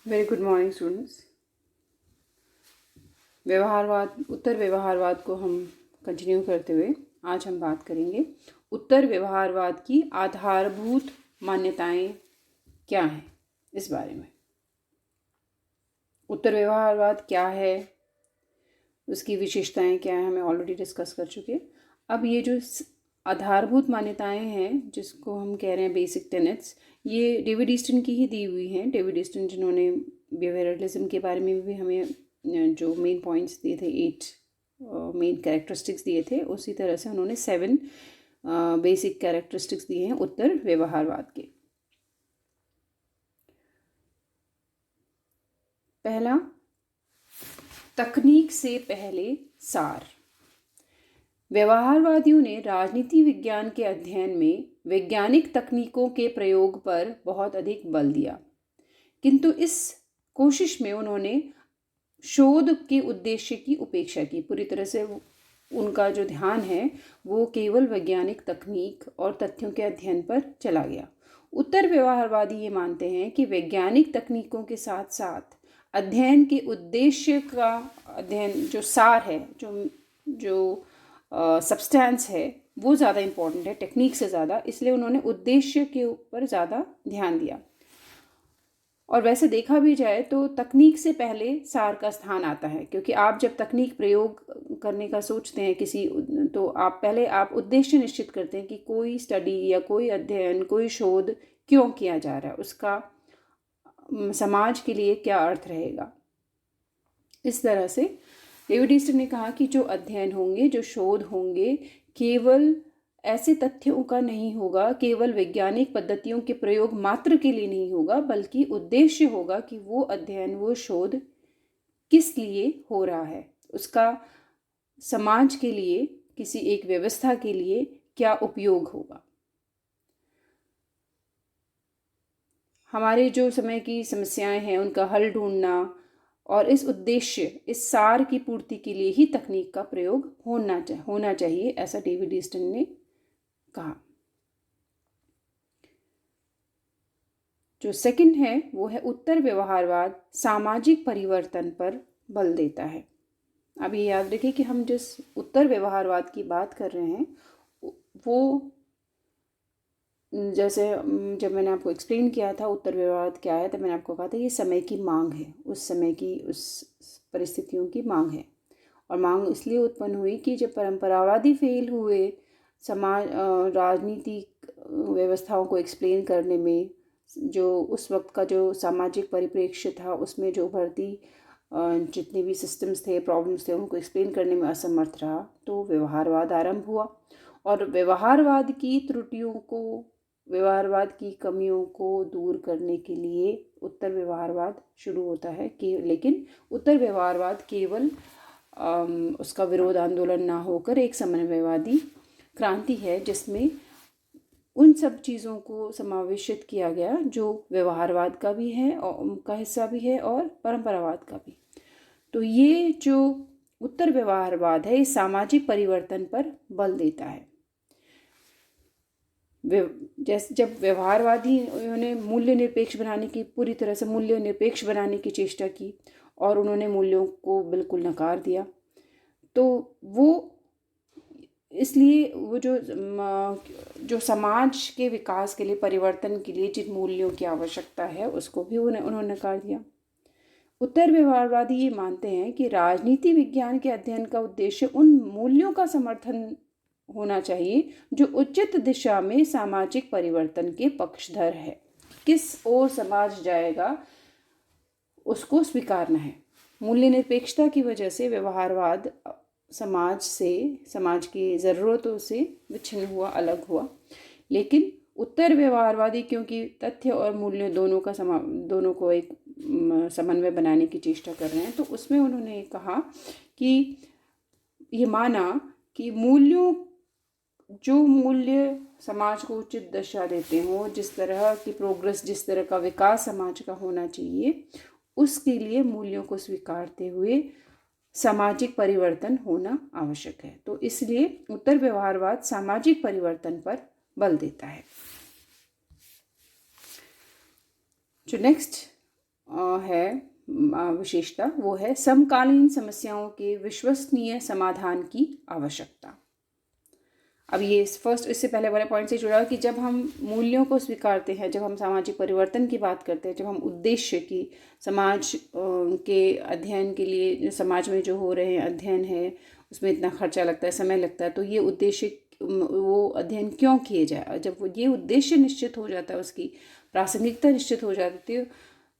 Very good morning students. व्यवहारवाद, उत्तर व्यवहारवाद को हम कंटिन्यू करते हुए आज हम बात करेंगे उत्तर व्यवहारवाद की आधारभूत मान्यताएं क्या हैं, इस बारे में। उत्तर व्यवहारवाद क्या है, उसकी विशेषताएं क्या हैं, हमें ऑलरेडी डिस्कस कर चुके हैं। अब ये जो आधारभूत मान्यताएं हैं, जिसको हम कह रहे हैं बेसिक टेनेट्स, ये डेविड ईस्टन की ही दी हुई हैं। डेविड ईस्टन जिन्होंने बिहेवियरलिज्म के बारे में भी हमें जो मेन पॉइंट्स दिए थे, 8 मेन कैरेक्टरिस्टिक्स दिए थे, उसी तरह से उन्होंने 7 बेसिक कैरेक्टरिस्टिक्स दिए हैं उत्तर व्यवहारवाद के। पहला, तकनीक से पहले सार। व्यवहारवादियों ने राजनीति विज्ञान के अध्ययन में वैज्ञानिक तकनीकों के प्रयोग पर बहुत अधिक बल दिया, किंतु इस कोशिश में उन्होंने शोध के उद्देश्य की उपेक्षा की। पूरी तरह से उनका जो ध्यान है वो केवल वैज्ञानिक तकनीक और तथ्यों के अध्ययन पर चला गया। उत्तर व्यवहारवादी ये मानते हैं कि वैज्ञानिक तकनीकों के साथ साथ अध्ययन के उद्देश्य का अध्ययन, जो सार है, जो सब्सटेंस है, वो ज़्यादा इम्पोर्टेंट है टेक्निक से ज़्यादा। इसलिए उन्होंने उद्देश्य के ऊपर ज़्यादा ध्यान दिया। और वैसे देखा भी जाए तो तकनीक से पहले सार का स्थान आता है, क्योंकि आप जब तकनीक प्रयोग करने का सोचते हैं किसी, तो आप उद्देश्य निश्चित करते हैं कि कोई स्टडी या कोई अध्ययन, कोई शोध क्यों किया जा रहा है, उसका समाज के लिए क्या अर्थ रहेगा। इस तरह से डेविड ईस्टन ने कहा कि जो अध्ययन होंगे, जो शोध होंगे, केवल ऐसे तथ्यों का नहीं होगा, केवल वैज्ञानिक पद्धतियों के प्रयोग मात्र के लिए नहीं होगा, बल्कि उद्देश्य होगा कि वो अध्ययन, वो शोध किस लिए हो रहा है, उसका समाज के लिए, किसी एक व्यवस्था के लिए क्या उपयोग होगा। हमारे जो समय की समस्याएं हैं उनका हल ढूंढना, और इस उद्देश्य, इस सार की पूर्ति के लिए ही तकनीक का प्रयोग होना चाहिए, ऐसा डेविड ईस्टन ने कहा। जो सेकंड है वो है उत्तर व्यवहारवाद सामाजिक परिवर्तन पर बल देता है। अब ये याद रखिए कि हम जिस उत्तर व्यवहारवाद की बात कर रहे हैं वो, जैसे जब मैंने आपको एक्सप्लेन किया था उत्तर व्यवहारवाद क्या है, तो मैंने आपको कहा था ये समय की मांग है, उस समय की, उस परिस्थितियों की मांग है। और मांग इसलिए उत्पन्न हुई कि जब परंपरावादी फेल हुए समाज, राजनीतिक व्यवस्थाओं को एक्सप्लेन करने में, जो उस वक्त का जो सामाजिक परिप्रेक्ष्य था, उसमें जो उभरती जितने भी सिस्टम्स थे, प्रॉब्लम्स थे, उनको एक्सप्लेन करने में असमर्थ रहा, तो व्यवहारवाद आरंभ हुआ। और व्यवहारवाद की त्रुटियों को, व्यवहारवाद की कमियों को दूर करने के लिए उत्तर व्यवहारवाद शुरू होता है कि, लेकिन उत्तर व्यवहारवाद केवल उसका विरोध आंदोलन ना होकर एक समन्वयवादी क्रांति है, जिसमें उन सब चीज़ों को समावेशित किया गया जो व्यवहारवाद का भी है और का हिस्सा भी है, और परंपरावाद का भी। तो ये जो उत्तर व्यवहारवाद है, इस सामाजिक परिवर्तन पर बल देता है। जैसे जब व्यवहारवादियों ने मूल्य निरपेक्ष बनाने की, पूरी तरह से मूल्य निरपेक्ष बनाने की चेष्टा की और उन्होंने मूल्यों को बिल्कुल नकार दिया, तो वो इसलिए वो जो समाज के विकास के लिए, परिवर्तन के लिए जिन मूल्यों की आवश्यकता है, उसको भी उन्होंने नकार दिया। उत्तर व्यवहारवादी ये मानते हैं कि राजनीति विज्ञान के अध्ययन का उद्देश्य उन मूल्यों का समर्थन होना चाहिए जो उचित दिशा में सामाजिक परिवर्तन के पक्षधर है। किस ओर समाज जाएगा उसको स्वीकारना है। मूल्य निरपेक्षता की वजह से व्यवहारवाद समाज से, समाज की ज़रूरतों से विच्छिन्न हुआ, अलग हुआ। लेकिन उत्तर व्यवहारवादी क्योंकि तथ्य और मूल्य दोनों को एक समन्वय बनाने की चेष्टा कर रहे हैं, तो उसमें उन्होंने कहा कि ये माना कि जो मूल्य समाज को उचित दिशा देते हों, जिस तरह की प्रोग्रेस, जिस तरह का विकास समाज का होना चाहिए, उसके लिए मूल्यों को स्वीकारते हुए सामाजिक परिवर्तन होना आवश्यक है। तो इसलिए उत्तर व्यवहारवाद सामाजिक परिवर्तन पर बल देता है। जो नेक्स्ट है विशेषता, वो है समकालीन समस्याओं के विश्वसनीय समाधान की आवश्यकता। अब ये फर्स्ट, इससे पहले वाले पॉइंट से जुड़ा कि जब हम मूल्यों को स्वीकारते हैं, जब हम सामाजिक परिवर्तन की बात करते हैं, जब हम उद्देश्य की समाज के अध्ययन के लिए, समाज में जो हो रहे हैं अध्ययन है उसमें इतना खर्चा लगता है, समय लगता है, तो ये उद्देश्य, वो अध्ययन क्यों किए जाए, जब वो ये उद्देश्य निश्चित हो जाता है, उसकी प्रासंगिकता निश्चित हो जाती है,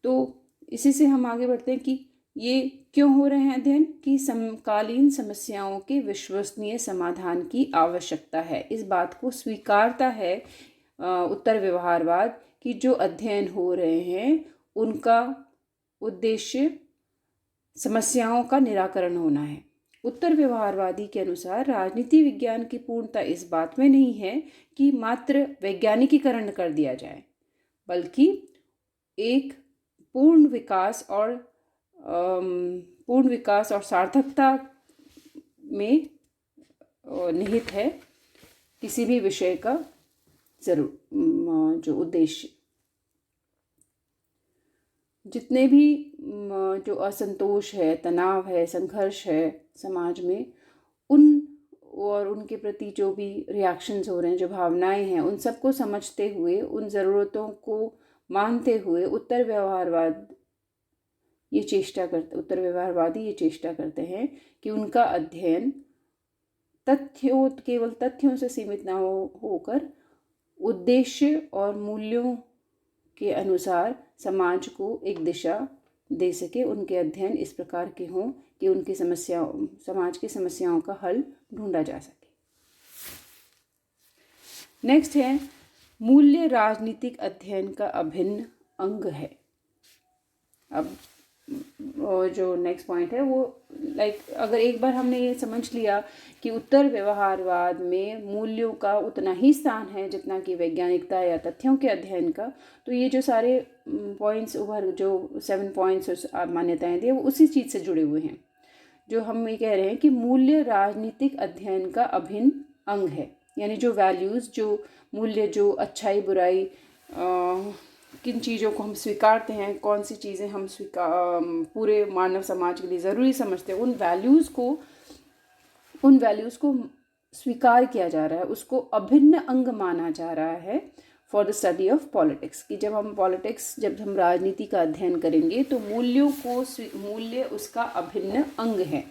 तो इसी से हम आगे बढ़ते हैं कि ये क्यों हो रहे हैं अध्ययन, कि समकालीन समस्याओं के विश्वसनीय समाधान की आवश्यकता है। इस बात को स्वीकारता है उत्तर व्यवहारवाद कि जो अध्ययन हो रहे हैं उनका उद्देश्य समस्याओं का निराकरण होना है। उत्तर व्यवहारवादी के अनुसार राजनीति विज्ञान की पूर्णता इस बात में नहीं है कि मात्र वैज्ञानिकीकरण कर दिया जाए, बल्कि एक पूर्ण विकास और सार्थकता में निहित है किसी भी विषय का जो उद्देश्य। जितने भी जो असंतोष है, तनाव है, संघर्ष है समाज में, उनके प्रति जो भी रिएक्शंस हो रहे हैं, जो भावनाएं हैं, उन सबको समझते हुए, उन ज़रूरतों को मानते हुए उत्तर व्यवहारवादी ये चेष्टा करते हैं कि उनका अध्ययन केवल तथ्यों से सीमित ना होकर उद्देश्य और मूल्यों के अनुसार समाज को एक दिशा दे सके। उनके अध्ययन इस प्रकार के हों कि उनकी समाज की समस्याओं का हल ढूंढा जा सके। नेक्स्ट है, मूल्य राजनीतिक अध्ययन का अभिन्न अंग है। अब जो नेक्स्ट पॉइंट है वो अगर एक बार हमने ये समझ लिया कि उत्तर व्यवहारवाद में मूल्यों का उतना ही स्थान है जितना कि वैज्ञानिकता या तथ्यों के अध्ययन का, तो ये जो सारे पॉइंट्स जो 7 पॉइंट्स और मान्यताएं दी वो उसी चीज़ से जुड़े हुए हैं। जो हम ये कह रहे हैं कि मूल्य राजनीतिक अध्ययन का अभिन्न अंग है, यानी जो वैल्यूज़, जो मूल्य, जो अच्छाई बुराई, किन चीज़ों को हम स्वीकारते हैं, कौन सी चीज़ें हम पूरे मानव समाज के लिए ज़रूरी समझते हैं, उन वैल्यूज़ को स्वीकार किया जा रहा है, उसको अभिन्न अंग माना जा रहा है for the study of politics. कि जब हम राजनीति का अध्ययन करेंगे तो मूल्य उसका अभिन्न अंग है।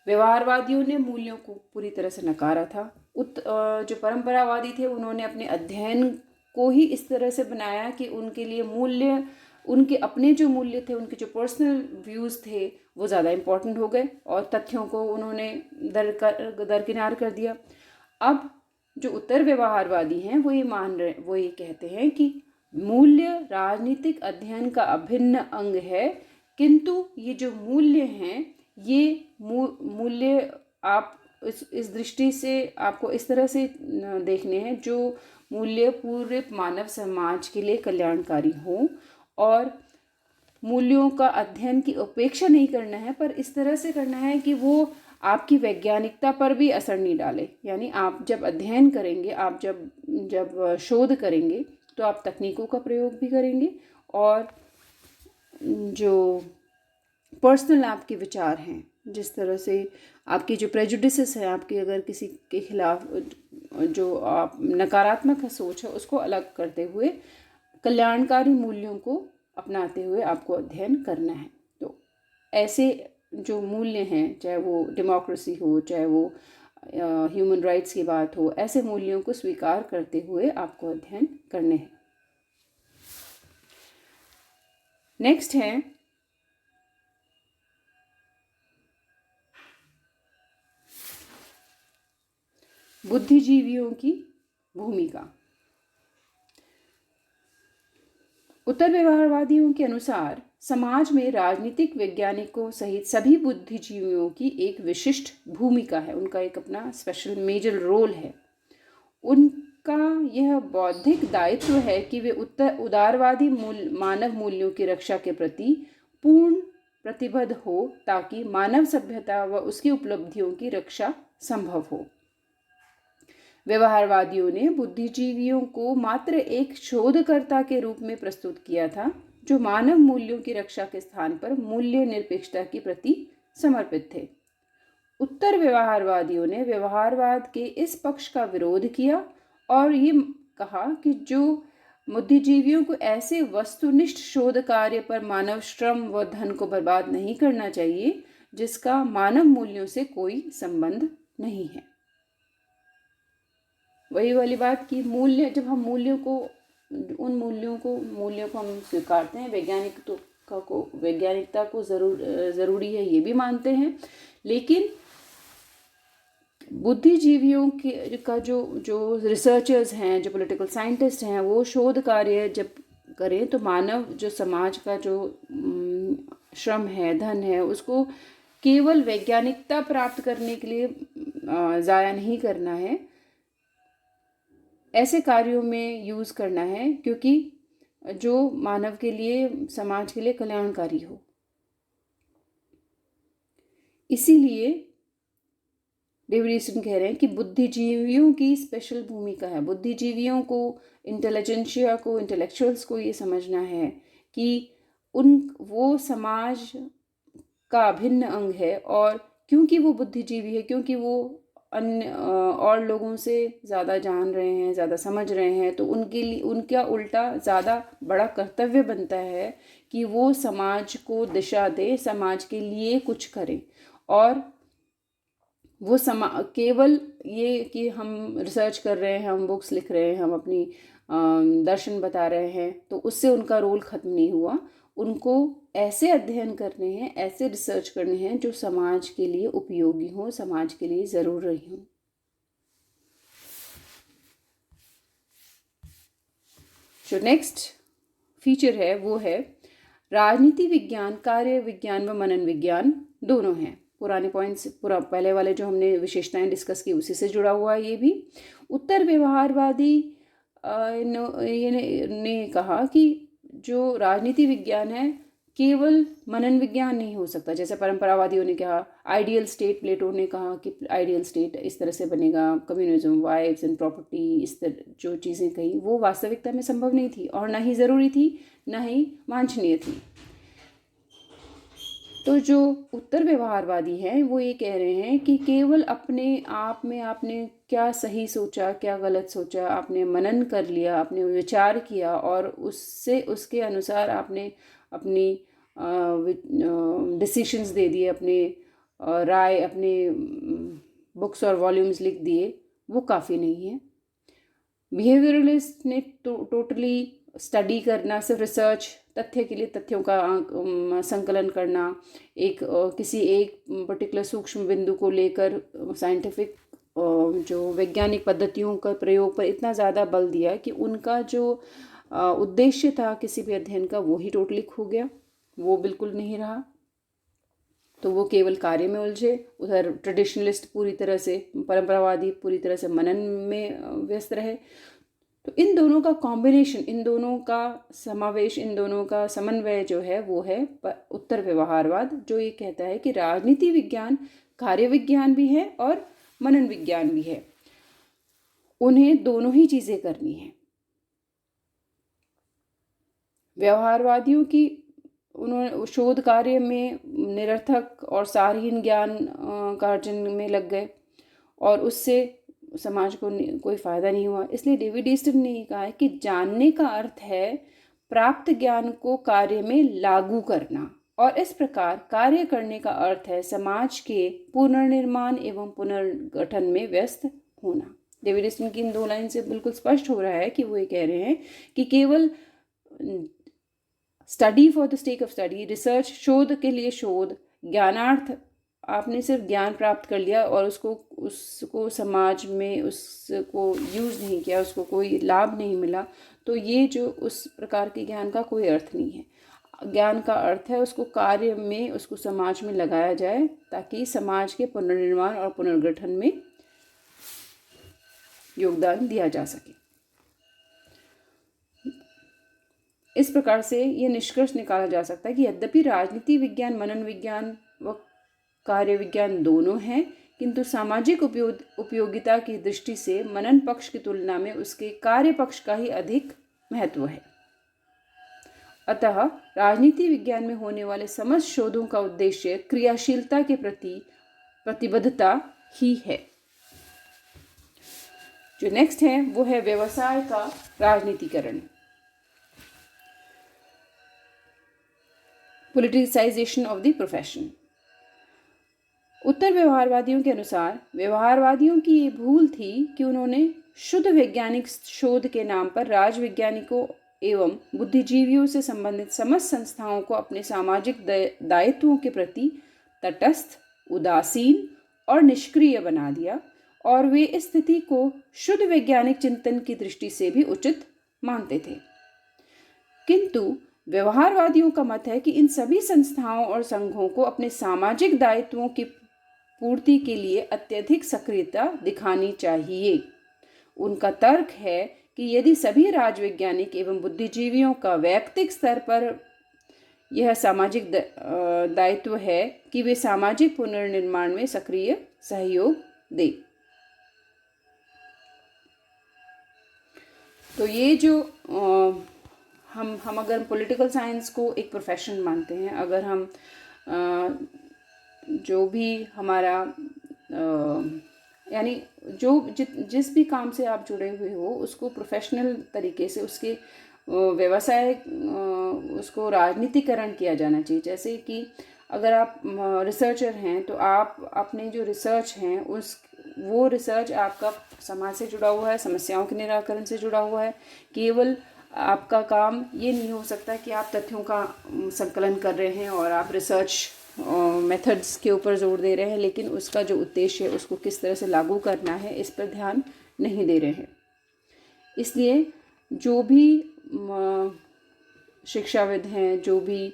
व्यवहारवादियों ने मूल्यों को पूरी तरह से नकारा था। जो परंपरावादी थे उन्होंने अपने अध्ययन को ही इस तरह से बनाया कि उनके लिए मूल्य, उनके अपने जो मूल्य थे, उनके जो पर्सनल व्यूज़ थे वो ज़्यादा इम्पोर्टेंट हो गए और तथ्यों को उन्होंने दरकिनार कर दिया। अब जो उत्तर व्यवहारवादी हैं वो ये कहते हैं कि मूल्य राजनीतिक अध्ययन का अभिन्न अंग है, किंतु ये जो मूल्य हैं, ये मूल्य आप इस दृष्टि से आपको इस तरह से देखने हैं, जो मूल्य पूरे मानव समाज के लिए कल्याणकारी हों, और मूल्यों का अध्ययन की उपेक्षा नहीं करना है, पर इस तरह से करना है कि वो आपकी वैज्ञानिकता पर भी असर नहीं डाले। यानी आप जब अध्ययन करेंगे, आप जब शोध करेंगे तो आप तकनीकों का प्रयोग भी करेंगे, और जो पर्सनल आपके विचार हैं, जिस तरह से आपकी जो प्रेजुडिसेस है, आपकी अगर किसी के खिलाफ जो आप नकारात्मक सोच है, उसको अलग करते हुए कल्याणकारी मूल्यों को अपनाते हुए आपको अध्ययन करना है। तो ऐसे जो मूल्य हैं, चाहे वो डेमोक्रेसी हो, चाहे वो ह्यूमन राइट्स की बात हो, ऐसे मूल्यों को स्वीकार करते हुए आपको अध्ययन करने हैं। नेक्स्ट है बुद्धिजीवियों की भूमिका। उत्तर व्यवहारवादियों के अनुसार समाज में राजनीतिक वैज्ञानिकों सहित सभी बुद्धिजीवियों की एक विशिष्ट भूमिका है, उनका एक अपना स्पेशल मेजर रोल है। उनका यह बौद्धिक दायित्व है कि वे उदारवादी मानव मूल्यों की रक्षा के प्रति पूर्ण प्रतिबद्ध हो, ताकि मानव सभ्यता व उसकी उपलब्धियों की रक्षा संभव हो। व्यवहारवादियों ने बुद्धिजीवियों को मात्र एक शोधकर्ता के रूप में प्रस्तुत किया था, जो मानव मूल्यों की रक्षा के स्थान पर मूल्य निरपेक्षता के प्रति समर्पित थे। उत्तर व्यवहारवादियों ने व्यवहारवाद के इस पक्ष का विरोध किया और ये कहा कि जो बुद्धिजीवियों को ऐसे वस्तुनिष्ठ शोध कार्य पर मानव श्रम व धन को बर्बाद नहीं करना चाहिए जिसका मानव मूल्यों से कोई संबंध नहीं है। वही वाली बात कि मूल्य, जब हम मूल्यों को हम स्वीकारते हैं, वैज्ञानिकता को ज़रूरी है ये भी मानते हैं, लेकिन बुद्धिजीवियों का जो रिसर्चर्स हैं, जो पॉलिटिकल साइंटिस्ट हैं, वो शोध कार्य जब करें तो मानव जो समाज का जो श्रम है, धन है, उसको केवल वैज्ञानिकता प्राप्त करने के लिए ज़ाया नहीं करना है, ऐसे कार्यों में यूज़ करना है क्योंकि जो मानव के लिए, समाज के लिए कल्याणकारी हो। इसीलिए डेविड ईस्टन कह रहे हैं कि बुद्धिजीवियों की स्पेशल भूमिका है। बुद्धिजीवियों को, इंटेलिजेंशिया को, इंटेलेक्चुअल्स को ये समझना है कि वो समाज का अभिन्न अंग है, और क्योंकि वो बुद्धिजीवी है, क्योंकि वो अन्य और लोगों से ज़्यादा जान रहे हैं, ज़्यादा समझ रहे हैं, तो उनके लिए उनका उल्टा ज़्यादा बड़ा कर्तव्य बनता है कि वो समाज को दिशा दे, समाज के लिए कुछ करें। और वो केवल ये कि हम रिसर्च कर रहे हैं, हम बुक्स लिख रहे हैं, हम अपनी दर्शन बता रहे हैं, तो उससे उनका रोल ख़त्म नहीं हुआ। उनको ऐसे अध्ययन करने हैं, ऐसे रिसर्च करने हैं जो समाज के लिए उपयोगी हों, समाज के लिए ज़रूरी हों। जो नेक्स्ट फीचर है वो है राजनीति विज्ञान, कार्य विज्ञान व मनन विज्ञान दोनों हैं। पुराने पॉइंट्स, पहले वाले जो हमने विशेषताएं डिस्कस की उसी से जुड़ा हुआ है ये भी। उत्तर व्यवहारवादी ने कहा कि जो राजनीति विज्ञान है केवल मनन विज्ञान नहीं हो सकता। जैसे परंपरावादियों ने कहा आइडियल स्टेट, प्लेटो ने कहा कि आइडियल स्टेट इस तरह से बनेगा, कम्युनिज्म, वाइव्स एंड प्रॉपर्टी, इस तरह जो चीज़ें कही वो वास्तविकता में संभव नहीं थी और ना ही ज़रूरी थी, ना ही वांछनीय थी। तो जो उत्तर व्यवहारवादी हैं वो ये कह रहे हैं कि केवल अपने आप में आपने क्या सही सोचा, क्या गलत सोचा, आपने मनन कर लिया, आपने विचार किया और उससे उसके अनुसार आपने अपनी डिसीशंस दे दिए, अपने राय, अपने बुक्स और वॉल्यूम्स लिख दिए, वो काफ़ी नहीं है। बिहेवियरलिस्ट ने टोटली स्टडी करना, सिर्फ रिसर्च, तथ्य के लिए तथ्यों का संकलन करना, किसी एक पर्टिकुलर सूक्ष्म बिंदु को लेकर साइंटिफिक जो वैज्ञानिक पद्धतियों का प्रयोग पर इतना ज़्यादा बल दिया कि उनका जो उद्देश्य था किसी भी अध्ययन का वो ही टोटली खो गया, वो बिल्कुल नहीं रहा। तो वो केवल कार्य में उलझे। उधर ट्रेडिशनलिस्ट पूरी तरह से, परंपरावादी पूरी तरह से मनन में व्यस्त रहे। तो इन दोनों का कॉम्बिनेशन, इन दोनों का समावेश, इन दोनों का समन्वय जो है वो है उत्तर व्यवहारवाद, जो ये कहता है कि राजनीति विज्ञान कार्य विज्ञान भी है और मनन विज्ञान भी है, उन्हें दोनों ही चीज़ें करनी है। व्यवहारवादियों की उन्होंने शोध कार्य में निरर्थक और सारहीन ज्ञान का अर्जन में लग गए और उससे समाज को कोई फ़ायदा नहीं हुआ। इसलिए डेविड ईस्टन ने कहा है कि जानने का अर्थ है प्राप्त ज्ञान को कार्य में लागू करना, और इस प्रकार कार्य करने का अर्थ है समाज के पुनर्निर्माण एवं पुनर्गठन में व्यस्त होना। डेविड ईस्टन की इन दो लाइन से बिल्कुल स्पष्ट हो रहा है कि वो ये कह रहे हैं कि केवल study for the stake of study, research, शोध के लिए शोध, ज्ञानार्थ, आपने सिर्फ ज्ञान प्राप्त कर लिया और उसको समाज में उसको यूज़ नहीं किया, उसको कोई लाभ नहीं मिला, तो ये जो उस प्रकार के ज्ञान का कोई अर्थ नहीं है। ज्ञान का अर्थ है उसको कार्य में, उसको समाज में लगाया जाए ताकि समाज के पुनर्निर्माण और पुनर्गठन में योगदान दिया जा सके। इस प्रकार से ये निष्कर्ष निकाला जा सकता है कि यद्यपि राजनीति विज्ञान, मनन विज्ञान व कार्य विज्ञान दोनों हैं, किंतु सामाजिक उपयोगिता की दृष्टि से मनन पक्ष की तुलना में उसके कार्य पक्ष का ही अधिक महत्व है। अतः राजनीति विज्ञान में होने वाले समस्त शोधों का उद्देश्य क्रियाशीलता के प्रति प्रतिबद्धता ही है। जो नेक्स्ट है वो है व्यवसाय का राजनीतिकरण, पॉलिटिसाइजेशन ऑफ द प्रोफेशन। उत्तर व्यवहारवादियों के अनुसार व्यवहारवादियों की ये भूल थी कि उन्होंने शुद्ध वैज्ञानिक शोध के नाम पर राजवैज्ञानिकों एवं बुद्धिजीवियों से संबंधित समस्त संस्थाओं को अपने सामाजिक दायित्वों के प्रति तटस्थ, उदासीन और निष्क्रिय बना दिया और वे इस स्थिति को शुद्ध वैज्ञानिक चिंतन की दृष्टि से भी उचित मानते थे। किंतु व्यवहारवादियों का मत है कि इन सभी संस्थाओं और संघों को अपने सामाजिक दायित्वों की पूर्ति के लिए अत्यधिक सक्रियता दिखानी चाहिए। उनका तर्क है कि यदि सभी राजवैज्ञानिक एवं बुद्धिजीवियों का वैयक्तिक स्तर पर यह सामाजिक दायित्व है कि वे सामाजिक पुनर्निर्माण में सक्रिय सहयोग दें। तो ये जो हम अगर पॉलिटिकल साइंस को एक प्रोफेशन मानते हैं, अगर हम जो भी हमारा यानी जिस भी काम से आप जुड़े हुए हो उसको प्रोफेशनल तरीके से उसके व्यवसाय उसको राजनीतिकरण किया जाना चाहिए। जैसे कि अगर आप रिसर्चर हैं तो आप अपने जो रिसर्च हैं वो रिसर्च आपका समाज से जुड़ा हुआ है, समस्याओं के निराकरण से जुड़ा हुआ है। केवल आपका काम ये नहीं हो सकता कि आप तथ्यों का संकलन कर रहे हैं और आप रिसर्च मेथड्स के ऊपर जोर दे रहे हैं, लेकिन उसका जो उद्देश्य है उसको किस तरह से लागू करना है इस पर ध्यान नहीं दे रहे हैं। इसलिए जो भी शिक्षाविद हैं, जो भी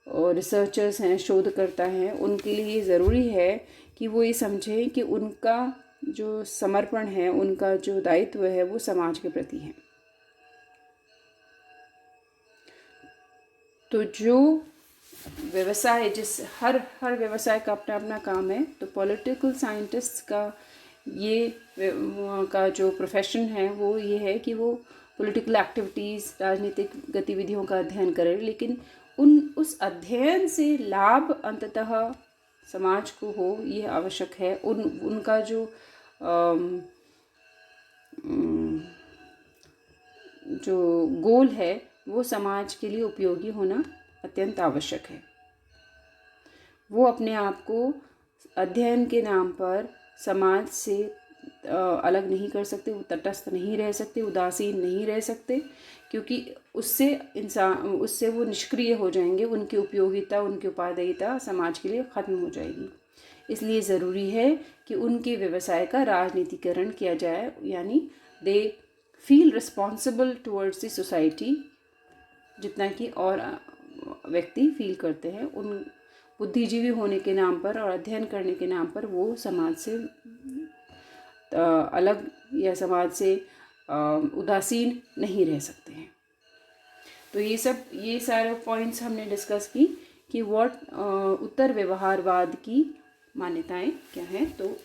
रिसर्चर्स हैं, शोधकर्ता हैं, उनके लिए ज़रूरी है कि वो ये समझें कि उनका जो समर्पण है, उनका जो दायित्व है वो समाज के प्रति है। तो जो व्यवसाय हर व्यवसाय का अपना अपना काम है, तो पॉलिटिकल साइंटिस्ट का ये का जो प्रोफेशन है वो ये है कि वो पॉलिटिकल एक्टिविटीज़, राजनीतिक गतिविधियों का अध्ययन करें, लेकिन उस अध्ययन से लाभ अंततः समाज को हो ये आवश्यक है। उनका जो गोल है वो समाज के लिए उपयोगी होना अत्यंत आवश्यक है। वो अपने आप को अध्ययन के नाम पर समाज से अलग नहीं कर सकते, वो तटस्थ नहीं रह सकते, उदासीन नहीं रह सकते, क्योंकि उससे वो निष्क्रिय हो जाएंगे। उनकी उपयोगिता, उनकी उपादेयता समाज के लिए ख़त्म हो जाएगी। इसलिए ज़रूरी है कि उनके व्यवसाय का राजनीतिकरण किया जाए, यानी they feel responsible towards the society, जितना कि और व्यक्ति फील करते हैं। उन बुद्धिजीवी होने के नाम पर और अध्ययन करने के नाम पर वो समाज से अलग या समाज से उदासीन नहीं रह सकते हैं। तो ये सारे पॉइंट्स हमने डिस्कस की कि उत्तर व्यवहारवाद की मान्यताएं क्या हैं। तो